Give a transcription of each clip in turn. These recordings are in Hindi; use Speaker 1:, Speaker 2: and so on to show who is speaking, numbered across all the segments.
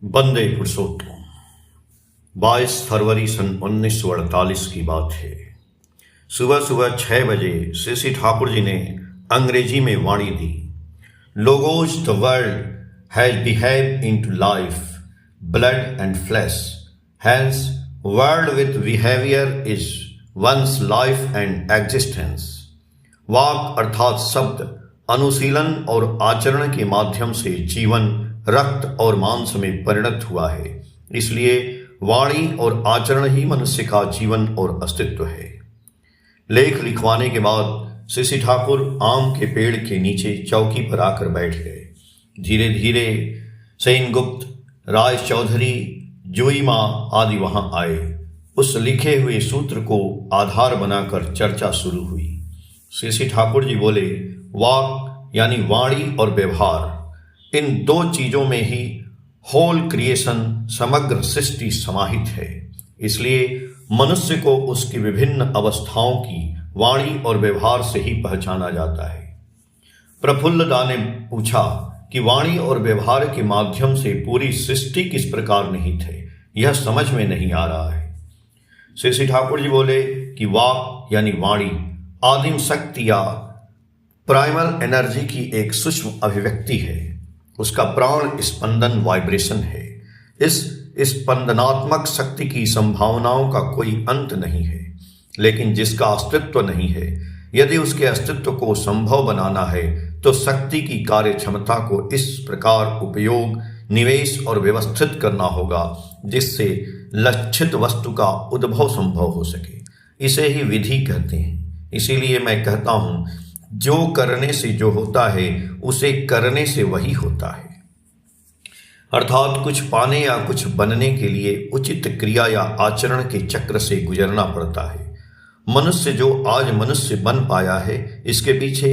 Speaker 1: वंदे पुरुषोत्तम। 22 फरवरी सन 1948 की बात है। सुबह सुबह 6 बजे श्री ठाकुर जी ने अंग्रेजी में वाणी दी। Logos the world has behave into life, blood and flesh, hence world with behaviour is one's life and existence. वाक अर्थात शब्द, अनुशीलन और आचरण के माध्यम से जीवन रक्त और मांस में परिणत हुआ है। इसलिए वाणी और आचरण ही मनुष्य का जीवन और अस्तित्व है। लेख लिखवाने के बाद श्री ठाकुर आम के पेड़ के नीचे चौकी पर आकर बैठ गए। धीरे धीरे सेनगुप्त, राय चौधरी, जुई माँ आदि वहां आए। उस लिखे हुए सूत्र को आधार बनाकर चर्चा शुरू हुई। श्री ठाकुर जी बोले, वाक यानी वाणी और व्यवहार, इन दो चीजों में ही होल क्रिएशन, समग्र सृष्टि समाहित है। इसलिए मनुष्य को उसकी विभिन्न अवस्थाओं की वाणी और व्यवहार से ही पहचाना जाता है। प्रफुल्लदा ने पूछा कि वाणी और व्यवहार के माध्यम से पूरी सृष्टि किस प्रकार निहित है, यह समझ में नहीं आ रहा है। श्री ठाकुर जी बोले कि वाक यानी वाणी आदिम शक्ति या प्राइमल एनर्जी की एक सूक्ष्म अभिव्यक्ति है। उसका प्राण स्पंदन वाइब्रेशन है। इस स्पंदनात्मक शक्ति की संभावनाओं का कोई अंत नहीं है, लेकिन जिसका अस्तित्व नहीं है, यदि उसके अस्तित्व को संभव बनाना है तो शक्ति की कार्य क्षमता को इस प्रकार उपयोग, निवेश और व्यवस्थित करना होगा जिससे लक्षित वस्तु का उद्भव संभव हो सके। इसे ही विधि कहते हैं। इसीलिए मैं कहता हूं, जो करने से जो होता है उसे करने से वही होता है। अर्थात कुछ पाने या कुछ बनने के लिए उचित क्रिया या आचरण के चक्र से गुजरना पड़ता है। मनुष्य जो आज मनुष्य बन पाया है, इसके पीछे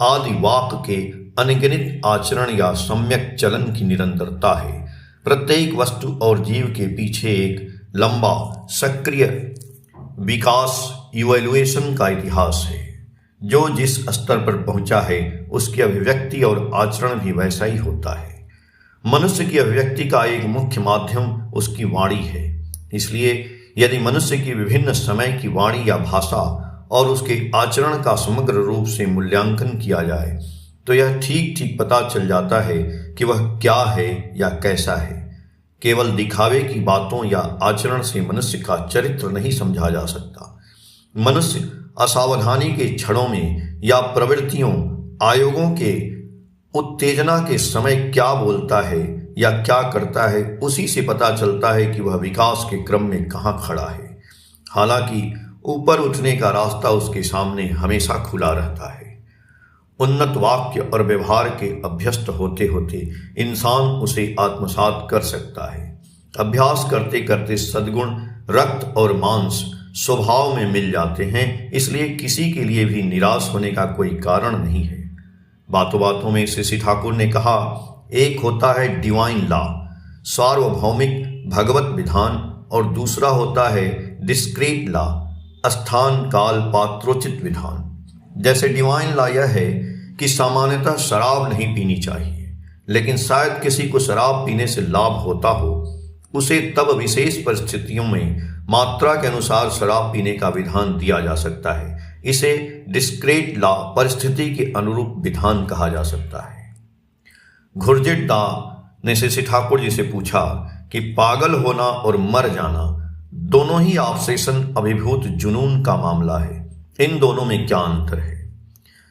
Speaker 1: आदि वाक के अनगिनत आचरण या सम्यक चलन की निरंतरता है। प्रत्येक वस्तु और जीव के पीछे एक लंबा सक्रिय विकास, इवोल्यूशन का इतिहास है। जो जिस स्तर पर पहुंचा है उसकी अभिव्यक्ति और आचरण भी वैसा ही होता है। मनुष्य की अभिव्यक्ति का एक मुख्य माध्यम उसकी वाणी है। इसलिए यदि मनुष्य की विभिन्न समय की वाणी या भाषा और उसके आचरण का समग्र रूप से मूल्यांकन किया जाए तो यह ठीक ठीक पता चल जाता है कि वह क्या है या कैसा है। केवल दिखावे की बातों या आचरण से मनुष्य का चरित्र नहीं समझा जा सकता। मनुष्य असावधानी के क्षणों में या प्रवृत्तियों, आयोगों के उत्तेजना के समय क्या बोलता है या क्या करता है, उसी से पता चलता है कि वह विकास के क्रम में कहाँ खड़ा है। हालांकि ऊपर उठने का रास्ता उसके सामने हमेशा खुला रहता है। उन्नत वाक्य और व्यवहार के अभ्यस्त होते होते इंसान उसे आत्मसात कर सकता है। अभ्यास करते करते सद्गुण रक्त और मांस स्वभाव में मिल जाते हैं। इसलिए किसी के लिए भी निराश होने का कोई कारण नहीं है। बातों बातों में श्री ठाकुर ने कहा, एक होता है डिवाइन लॉ, सार्वभौमिक भगवत विधान, और दूसरा होता है डिस्क्रीट लॉ, स्थान काल पात्रोचित विधान। जैसे डिवाइन लॉ यह है कि सामान्यतः शराब नहीं पीनी चाहिए, लेकिन शायद किसी को शराब पीने से लाभ होता हो, उसे तब विशेष परिस्थितियों में मात्रा के अनुसार शराब पीने का विधान दिया जा सकता है। इसे डिस्क्रीट लॉ, परिस्थिति के अनुरूप विधान कहा जा सकता है। घुरजिट दा ने श्री ठाकुर जी से पूछा कि पागल होना और मर जाना दोनों ही ऑब्सेशन, अभिभूत जुनून का मामला है। इन दोनों में क्या अंतर है?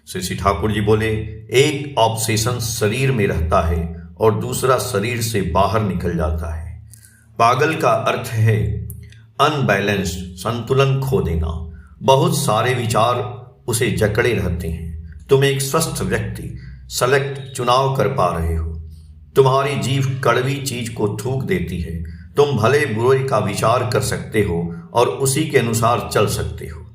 Speaker 1: श्री ठाकुर जी बोले, एक ऑब्सेशन शरीर में रहता है और दूसरा शरीर से बाहर निकल जाता है। पागल का अर्थ है अनबैलेंस्ड, संतुलन खो देना। बहुत सारे विचार उसे जकड़े रहते हैं। तुम एक स्वस्थ व्यक्ति, सेलेक्ट, चुनाव कर पा रहे हो। तुम्हारी जीभ कड़वी चीज को थूक देती है। तुम भले बुरे का विचार कर सकते हो और उसी के अनुसार चल सकते हो,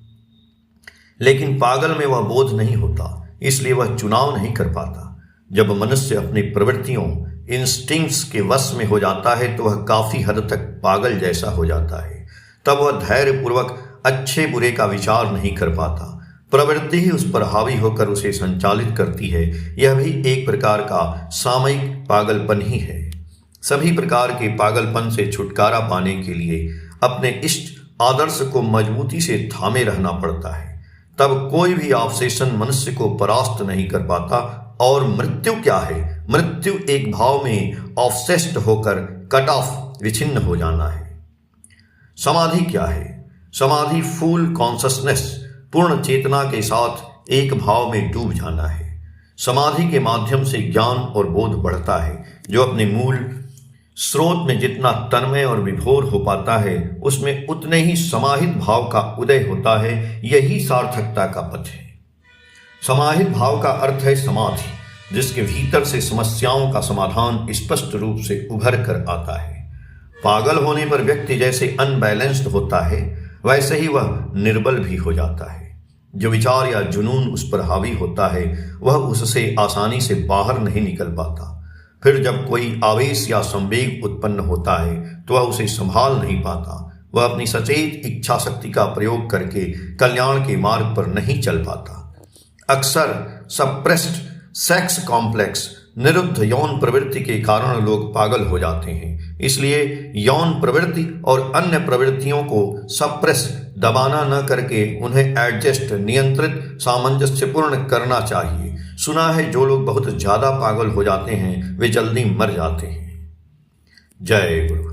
Speaker 1: लेकिन पागल में वह बोध नहीं होता, इसलिए वह चुनाव नहीं कर पाता। जब मनुष्य अपनी प्रवृत्तियों, इंस्टिंक्ट्स के वश में हो जाता है तो वह काफी हद तक पागल जैसा हो जाता है। तब वह धैर्यपूर्वक अच्छे बुरे का विचार नहीं कर पाता। प्रवृत्ति ही उस पर हावी होकर उसे संचालित करती है। यह भी एक प्रकार का सामयिक पागलपन ही है। सभी प्रकार के पागलपन से छुटकारा पाने के लिए अपने इष्ट आदर्श को मजबूती से थामे रहना पड़ता है। तब कोई भी ऑब्सेशन मनुष्य को परास्त नहीं कर पाता। और मृत्यु क्या है? मृत्यु एक भाव में ऑब्सेस्ड होकर कट ऑफ, विच्छिन्न हो जाना है। समाधि क्या है? समाधि फुल कॉन्शसनेस, पूर्ण चेतना के साथ एक भाव में डूब जाना है। समाधि के माध्यम से ज्ञान और बोध बढ़ता है, जो अपने मूल स्रोत में जितना तन्मय और विभोर हो पाता है, उसमें उतने ही समाहित भाव का उदय होता है। यही सार्थकता का पथ है। समाहित भाव का अर्थ है समाधि, जिसके भीतर से समस्याओं का समाधान स्पष्ट रूप से उभर कर आता है। पागल होने पर व्यक्ति जैसे अनबैलेंस्ड होता है, वैसे ही वह निर्बल भी हो जाता है। जो विचार या जुनून उस पर हावी होता है, वह उससे आसानी से बाहर नहीं निकल पाता। फिर जब कोई आवेश या संवेग उत्पन्न होता है, तो वह उसे संभाल नहीं पाता। वह अपनी सचेत इच्छा शक्ति का प्रयोग करके कल्याण के मार्ग पर नहीं चल पाता। अक्सर सप्रेस्ड सेक्स कॉम्प्लेक्स, निरुद्ध यौन प्रवृत्ति के कारण लोग पागल हो जाते हैं। इसलिए यौन प्रवृत्ति और अन्य प्रवृत्तियों को सप्रेस, दबाना न करके उन्हें एडजस्ट, नियंत्रित, सामंजस्यपूर्ण करना चाहिए। सुना है जो लोग बहुत ज्यादा पागल हो जाते हैं, वे जल्दी मर जाते हैं। जय गुरु।